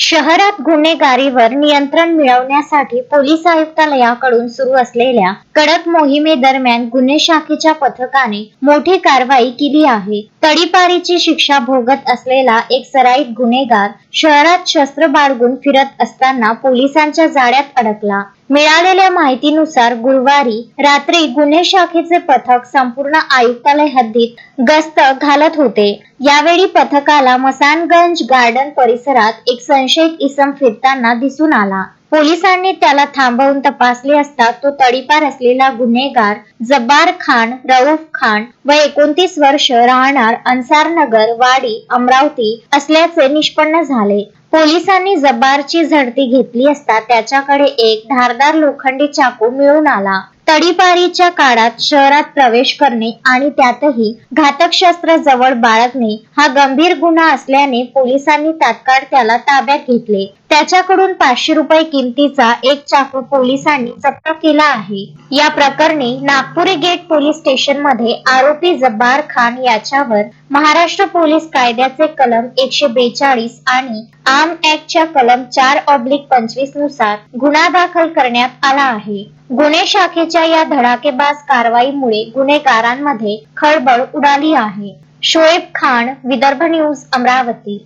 शहरात गुन्हेगारीवर नियंत्रण मिळवण्यासाठी पोलीस आयुक्तालयाकडून सुरू असलेल्या कडक मोहिमेदरम्यान गुन्हे शाखेच्या पथकाने मोठी कारवाई केली आहे. तडीपारीची शिक्षा भोगत असलेला एक सराईत गुन्हेगार शहरात शस्त्र बाळगून फिरत असताना पोलिसांच्या जाळ्यात अडकला. मिळालेल्या माहितीनुसार गुरुवारी रात्री गुन्हे शाखेचे पथक संपूर्ण आयुक्तालय हद्दीत गस्त घालत होते. यावेळी पथकाला मसानगंज गार्डन परिसरात एक संशयित इसम फिरताना दिसून आला. पोलिसांनी त्याला थांबवून तपासले असता तो तडीपार असलेला गुन्हेगार जब्बार खान रऊफ खान व 29 वर्ष राहणार अन्सारनगर वाडी अमरावती असल्याचे निष्पन्न झाले. पोलिसांनी जब्बारची झडती घेतली असता त्याच्याकडे एक धारदार लोखंडी चाकू मिळून आला. तडीपारीच्या काळात शहरात प्रवेश करणे आणि त्यातही घातक शस्त्र जवळ बाळगणे हा गंभीर गुन्हा असल्याने पोलिसांनी तात्काळ त्याला ताब्यात घेतले. त्याच्याकडून 500 रुपये किमतीचा एक चाकू पोलिसांनी जप्त केला आहे. या प्रकरणी नागपुरी गेट पोलीस स्टेशन मध्ये आरोपी जब्बार खान याच्यावर महाराष्ट्र पोलीस कायद्याचे कलम 142 आणि आर्म ऍक्टच्या कलम 4/25 नुसार गुन्हा दाखल करण्यात आला आहे. गुन्हे शाखेच्या या धडाकेबाज कारवाईमुळे गुन्हेगारांमध्ये खळबळ उडाली आहे. शोएब खान, विदर्भ न्यूज, अमरावती.